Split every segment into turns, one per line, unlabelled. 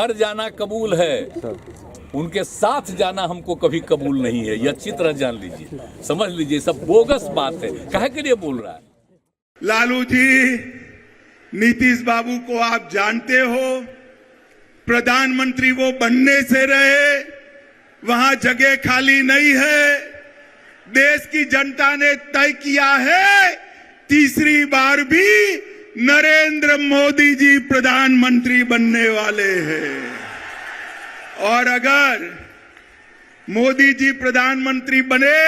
घर जाना कबूल है, उनके साथ जाना हमको कभी कबूल नहीं है। ये अच्छी तरह जान लीजिए, समझ लीजिए, सब बोगस बात है। काहे के लिए बोल रहा है?
लालू जी, नीतीश बाबू को आप जानते हो, प्रधानमंत्री वो बनने से रहे, वहां जगह खाली नहीं है। देश की जनता ने तय किया है, तीसरी बार भी नरेंद्र मोदी जी प्रधानमंत्री बनने वाले हैं। और अगर मोदी जी प्रधानमंत्री बने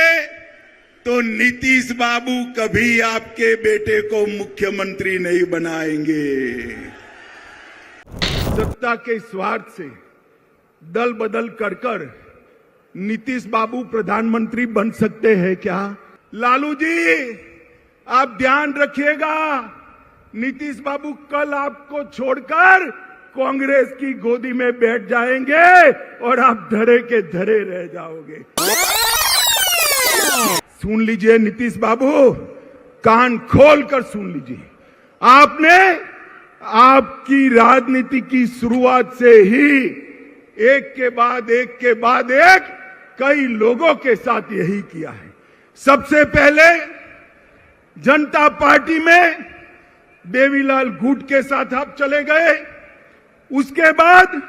तो नीतीश बाबू कभी आपके बेटे को मुख्यमंत्री नहीं बनाएंगे। सत्ता के स्वार्थ से दल बदल कर नीतीश बाबू प्रधानमंत्री बन सकते हैं क्या? लालू जी, आप ध्यान रखिएगा, नीतीश बाबू कल आपको छोड़कर कांग्रेस की गोदी में बैठ जाएंगे और आप धरे के धरे रह जाओगे। सुन लीजिए नीतीश बाबू, कान खोल कर सुन लीजिए। आपने आपकी राजनीति की शुरुआत से ही एक के बाद एक कई लोगों के साथ यही किया है। सबसे पहले जनता पार्टी में देवीलाल गुट के साथ आप चले गए, उसके बाद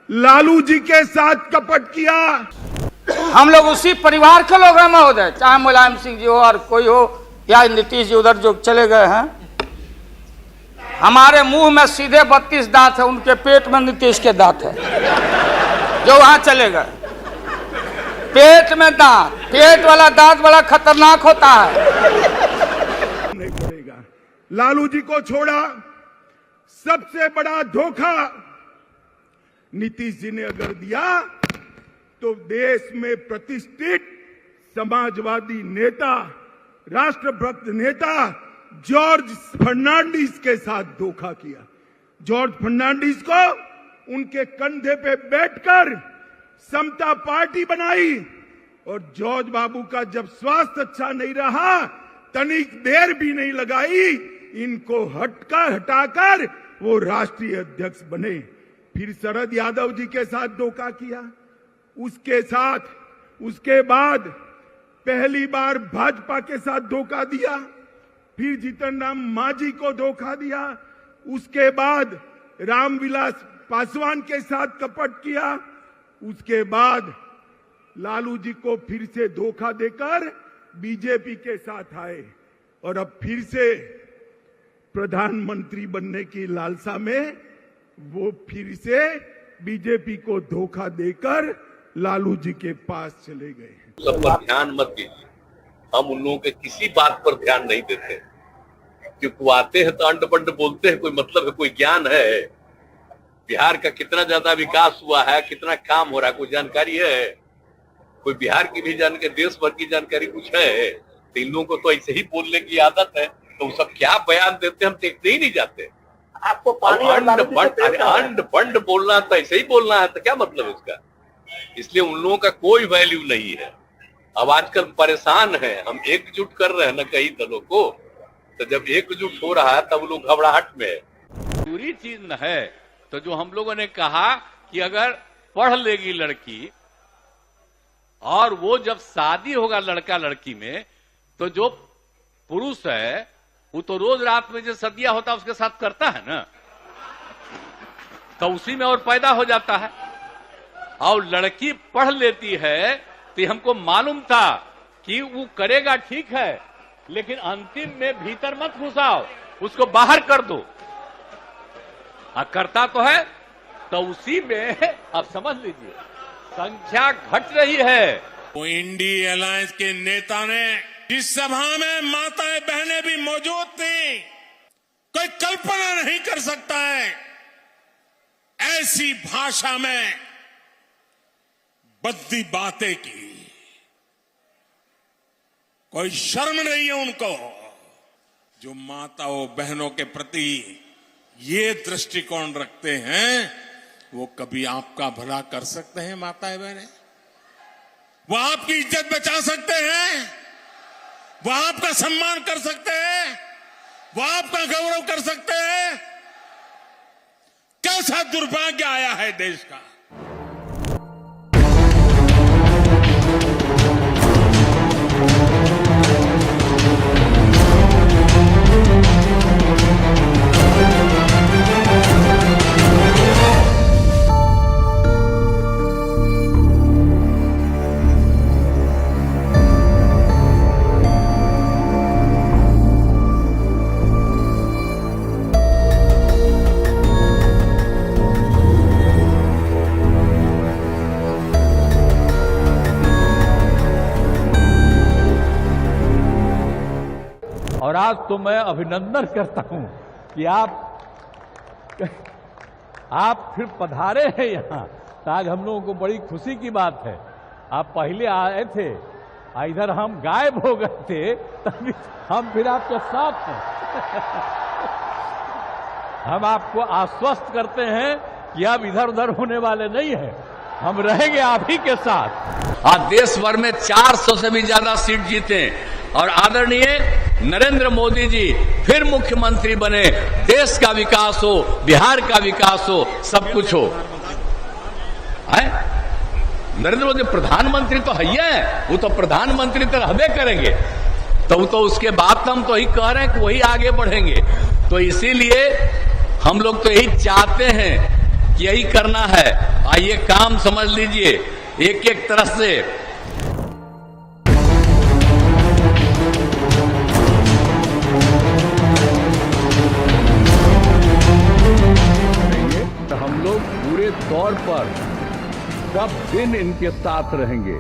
लालू जी के साथ कपट किया।
हम लोग उसी परिवार के लोग हैं महोदय, चाहे मुलायम सिंह जी हो और कोई हो या नीतीश जी उधर जो चले गए हैं। हमारे मुंह में सीधे 32 दांत है, उनके पेट में नीतीश के दांत है जो वहां चले गए। पेट में दांत, पेट वाला दांत बड़ा खतरनाक होता है।
नहीं पड़ेगा। लालू जी को छोड़ा, सबसे बड़ा धोखा नीतीश जी ने अगर दिया तो देश में प्रतिष्ठित समाजवादी नेता, राष्ट्रभक्त नेता जॉर्ज फर्नांडिस के साथ धोखा किया। जॉर्ज फर्नांडिस को उनके कंधे पे बैठकर समता पार्टी बनाई और जॉर्ज बाबू का जब स्वास्थ्य अच्छा नहीं रहा, तनिक देर भी नहीं लगाई, इनको हटाकर वो राष्ट्रीय अध्यक्ष बने। फिर शरद यादव जी के साथ धोखा किया, उसके बाद पहली बार भाजपा के साथ धोखा दिया, फिर जीतन राम मांझी को धोखा दिया, उसके बाद रामविलास पासवान के साथ कपट किया, उसके बाद लालू जी को फिर से धोखा देकर बीजेपी के साथ आए और अब फिर से प्रधानमंत्री बनने की लालसा में वो फिर से बीजेपी को धोखा देकर लालू जी के पास चले गए।
सब पर ध्यान मत दीजिए, हम उन लोगों के किसी बात पर ध्यान नहीं देते, क्योंकि वो आते हैं तो अंड पंड बोलते हैं, कोई मतलब है, कोई ज्ञान है? बिहार का कितना ज्यादा विकास हुआ है, कितना काम हो रहा है, कोई जानकारी है? कोई बिहार की भी जानकारी, देश भर की जानकारी कुछ है? तो इन लोगों को तो ऐसे ही बोलने की आदत है, तो सब क्या बयान देते हैं हम देखते ही नहीं जाते।
आपको पानी
अंड पंड बोलना तो ऐसे ही बोलना है, तो क्या मतलब इसका? इसलिए उन लोगों का कोई वैल्यू नहीं है। अब आजकल परेशान है, हम एकजुट कर रहे हैं ना कई दलों को, तो जब एकजुट हो रहा है तब लोग घबराहट में है।
पूरी चीज न है तो जो हम लोगों ने कहा कि अगर पढ़ लेगी लड़की और वो जब शादी होगा लड़का लड़की में, तो जो पुरुष है वो तो रोज रात में जो सदिया होता है उसके साथ करता है ना, तो उसी में और पैदा हो जाता है। और लड़की पढ़ लेती है तो हमको मालूम था कि वो करेगा, ठीक है, लेकिन अंतिम में भीतर मत घुसाओ, उसको बाहर कर दो। करता तो है, तो उसी में अब समझ लीजिए संख्या घट रही है।
वो इंडी अलायंस के नेता ने जिस सभा में माताएं बहनें भी मौजूद थी, कोई कल्पना नहीं कर सकता है ऐसी भाषा में बद्दी बातें की। कोई शर्म नहीं है उनको, जो माताओं बहनों के प्रति ये दृष्टिकोण रखते हैं, वो कभी आपका भला कर सकते हैं? माताएं बहनें, वो आपकी इज्जत बचा सकते हैं, वो आपका सम्मान कर सकते हैं, वो आपका गौरव कर सकते हैं? कैसा दुर्भाग्य आया है देश का।
और आज तो मैं अभिनंदन करता हूं कि आप फिर पधारे हैं यहाँ। तो आज हम लोगों को बड़ी खुशी की बात है। आप पहले आए थे, इधर हम गायब हो गए थे, तभी हम फिर आपके साथ हैं। हम आपको आश्वस्त करते हैं कि अब इधर उधर होने वाले नहीं हैं, हम रहेंगे आप ही के साथ। आज देश भर में 400 से भी ज्यादा सीट जीते और आदरणीय नरेंद्र मोदी जी फिर मुख्यमंत्री बने, देश का विकास हो, बिहार का विकास हो, सब कुछ हो। नरेंद्र मोदी प्रधानमंत्री तो है ही है, वो तो प्रधानमंत्री तो रहबे करेंगे, तो उसके बाद हम तो यही कह रहे हैं कि वही आगे बढ़ेंगे। तो इसीलिए हम लोग तो यही चाहते हैं कि यही करना है। आइए काम समझ लीजिए एक एक तरह से। हम लोग पूरे तौर पर सब दिन इनके साथ रहेंगे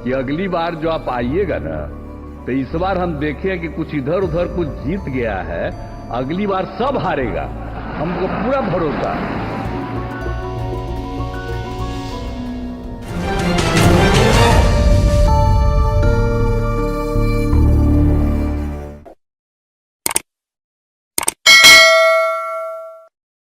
कि अगली बार जो आप आइएगा ना, तो इस बार हम देखें कि कुछ इधर उधर कुछ जीत गया है, अगली बार सब हारेगा, हमको पूरा भरोसा है।